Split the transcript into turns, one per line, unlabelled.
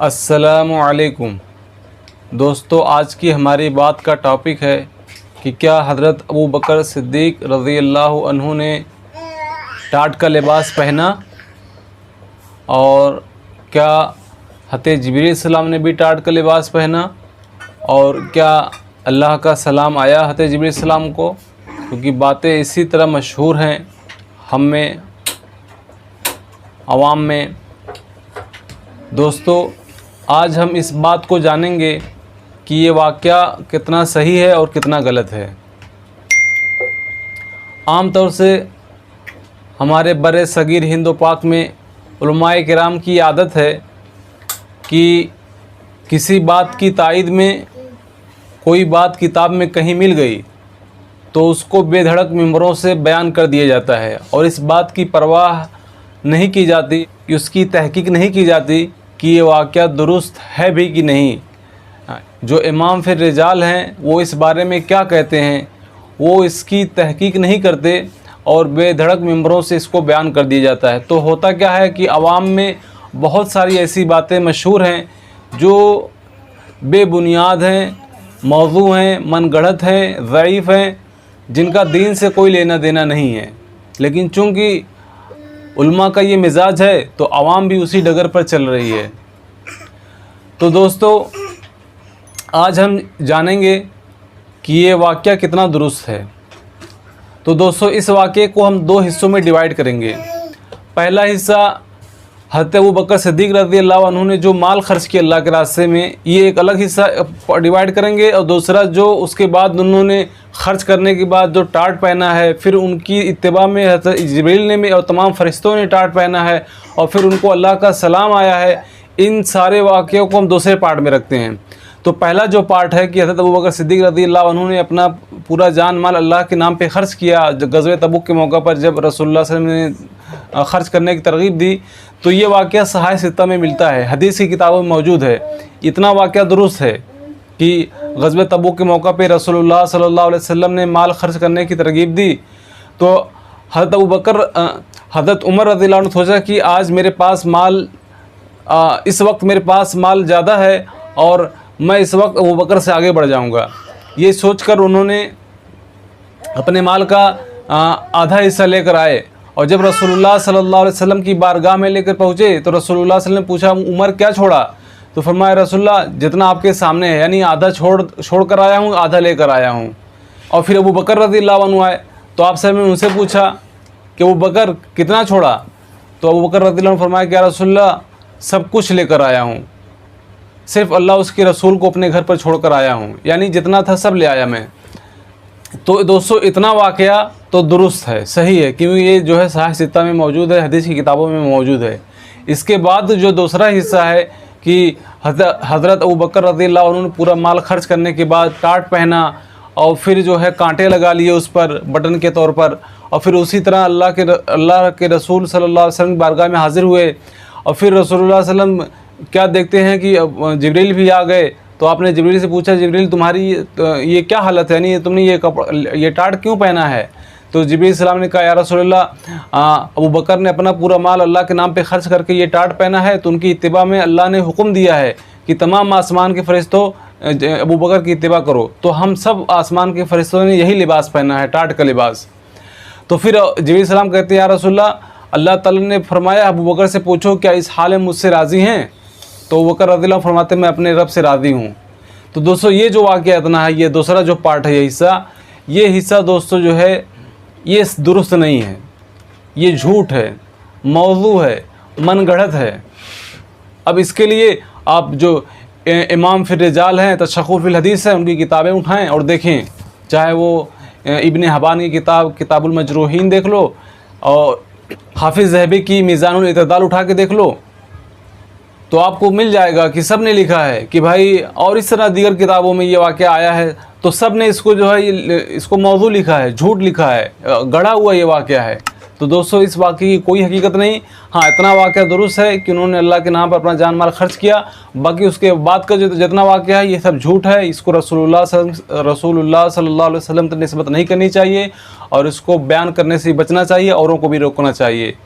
अस्सलामुअलैकुम दोस्तों, आज की हमारी बात का टॉपिक है कि क्या हज़रत अबू बकर सिद्दीक़ रज़ी अल्लाह अन्हु ने टाट का लिबास पहना और क्या हज़रत जिब्रील सलाम ने भी टाट का लिबास पहना और क्या अल्लाह का सलाम आया हज़रत जिब्रील सलाम को। क्योंकि बातें इसी तरह मशहूर हैं हम में, आवाम में। दोस्तों, आज हम इस बात को जानेंगे कि ये वाक़या कितना सही है और कितना गलत है। आम तौर से हमारे बड़े सगीर हिंद व पाक में उलमाए किराम की आदत है कि किसी बात की तायीद में कोई बात किताब में कहीं मिल गई तो उसको बेधड़क मिंबरों से बयान कर दिया जाता है और इस बात की परवाह नहीं की जाती, उसकी तहकीक नहीं की जाती कि ये वाक़या दुरुस्त है भी कि नहीं। जो इमाम फिर रिजाल हैं वो इस बारे में क्या कहते हैं, वो इसकी तहकीक नहीं करते और बेधड़क मिंबरों से इसको बयान कर दिया जाता है। तो होता क्या है कि आवाम में बहुत सारी ऐसी बातें मशहूर हैं जो बेबुनियाद हैं, मौजू हैं, मनगढ़ंत हैं, ज़ईफ़ हैं, जिनका दीन से कोई लेना देना नहीं है। लेकिन चूँकि उल्मा का ये मिजाज है तो आवाम भी उसी डगर पर चल रही है। तो दोस्तों, आज हम जानेंगे कि ये वाक़या कितना दुरुस्त है। तो दोस्तों, इस वाक़े को हम दो हिस्सों में डिवाइड करेंगे। पहला हिस्सा हज़रत अबू बकर सिद्दीक़ रज़ी अल्लाह अन्हु ने जो माल खर्च किया अल्लाह के रास्ते में, ये एक अलग हिस्सा डिवाइड करेंगे। और दूसरा जो उसके बाद उन्होंने ख़र्च करने के बाद जो टाट पहना है, फिर उनकी इत्तिबा में हज़रत जिब्रील ने भी और तमाम फ़रिश्तों ने टाट पहना है और फिर उनको अल्लाह का सलाम आया है। इन सारे वाक़यों को हम दूसरे पार्ट में रखते हैं। तो पहला जो पार्ट है कि हज़रत अबू बकर सिद्दीक़ रज़ी अल्लाह अन्हु ने अपना पूरा जान माल अल्लाह के नाम पे ख़र्च किया। ग़ज़वे तबूक के मौका पर जब रसूलुल्लाह सल्लल्लाहु अलैहि वसल्लम ने ख़र्च करने की तरग़ीब दी तो ये वाक़या सहाह सित्ता में मिलता है, हदीस की किताबों में मौजूद है। इतना वाक़या दुरुस्त है कि ग़ज़वे तबूक के मौका पे रसूलुल्लाह सल्लल्लाहु अलैहि वसल्लम ने माल ख़र्च करने की तरग़ीब दी तो हज़रत अबू बकर हज़रत उमर रज़ी अल्लाह अन्हु सोचा कि आज मेरे पास माल इस वक्त मेरे पास माल ज़्यादा है और मैं इस वक्त अबू बकर से आगे बढ़ जाऊंगा। ये सोचकर उन्होंने अपने माल का आधा हिस्सा लेकर आए और जब रसूलुल्लाह सल्लल्लाहु अलैहि वसल्लम की बारगाह में लेकर पहुँचे तो रसूलुल्लाह सल्लल्लाहु अलैहि वसल्लम ने पूछा, उमर क्या छोड़ा? तो फरमाया, रसूलुल्लाह जितना आपके सामने है, यानी आधा छोड़ कर आया हूँ, आधा लेकर आया हूँ। और फिर अबू बकर रज़ी अल्लाह अन्हु आए तो आप सब ने उनसे पूछा कि अबू बकर कितना छोड़ा? तो अबू बकर रज़ी अल्लाह अन्हु फरमाया कि या रसूलुल्लाह सब कुछ लेकर आया हूँ, सिर्फ़ अल्लाह उसके रसूल को अपने घर पर छोड़कर आया हूँ, यानी जितना था सब ले आया मैं। तो दोस्तों, इतना वाक़या तो दुरुस्त है, सही है, क्योंकि ये जो है सहाह सित्ता में मौजूद है, हदीस की किताबों में मौजूद है। इसके बाद जो दूसरा हिस्सा है कि हज़रत अबू बकर रज़ी अल्लाह अन्हु ने पूरा माल खर्च करने के बाद टाट पहना और फिर जो है कांटे लगा लिए उस पर बटन के तौर पर, और फिर उसी तरह अल्लाह के रसूल सल्लल्लाहु अलैहि वसल्लम की बारगाह में हाज़िर हुए। और फिर रसूलुल्लाह सल्लल्लाहु अलैहि वसल्लम क्या देखते हैं कि जिब्रील भी आ गए तो आपने जिब्रील से पूछा, जिब्रील तुम्हारी ये क्या हालत है, यानी तुमने ये टाट क्यों पहना है? तो जिब्रील सलाम ने कहा, या रसूलल्लाह अबू बकर ने अपना पूरा माल अल्लाह के नाम पे खर्च करके ये टाट पहना है, तो उनकी इत्तिबा में अल्लाह ने हुक्म दिया है कि तमाम आसमान के फ़रिश्तों अबू बकर की इत्तिबा करो। तो हम सब आसमान के फ़रिश्तों ने यही लिबास पहना है, टाट का लिबास। तो फिर जिब्रील सलाम कहते हैं, या रसूलल्लाह अल्लाह ताला ने फरमाया अबू बकर से पूछो क्या इस हाल में मुझसे राज़ी हैं? तो बकर रज़ी अल्लाह फरमाते मैं अपने रब से राज़ी हूँ। तो दोस्तों, ये जो वाक़या इतना है, ये दूसरा जो पार्ट है, ये हिस्सा दोस्तों जो है ये दुरुस्त नहीं है, ये झूठ है, मौजू है, मनगढ़ंत है। अब इसके लिए आप जो इमाम फिर रिजाल हैं, तशख़्ख़ुफ़ फ़िल हदीस है, उनकी किताबें उठाएँ और देखें, चाहे वो इब्न हब्बान की किताबुल मजरूहीन देख लो और हाफिज़ ज़हबी की मीज़ानुल इत्तिदाल उठा के देख लो, तो आपको मिल जाएगा कि सब ने लिखा है कि भाई, और इस तरह दीगर किताबों में ये वाक़या आया है तो सब ने इसको जो है इसको मौजू लिखा है, झूठ लिखा है, गढ़ा हुआ ये वाक़या है। तो दोस्तों, इस वाक़े की कोई हकीकत नहीं। हाँ, इतना वाक़या दुरुस्त है कि उन्होंने अल्लाह के नाम पर अपना जान माल खर्च किया, बाकी उसके बाद का जो जितना वाक़या है ये सब झूठ है। इसको रसूलुल्लाह सल्लल्लाहु अलैहि वसल्लम तक निस्बत नहीं करनी चाहिए और इसको बयान करने से बचना चाहिए, औरों को भी रोकना चाहिए।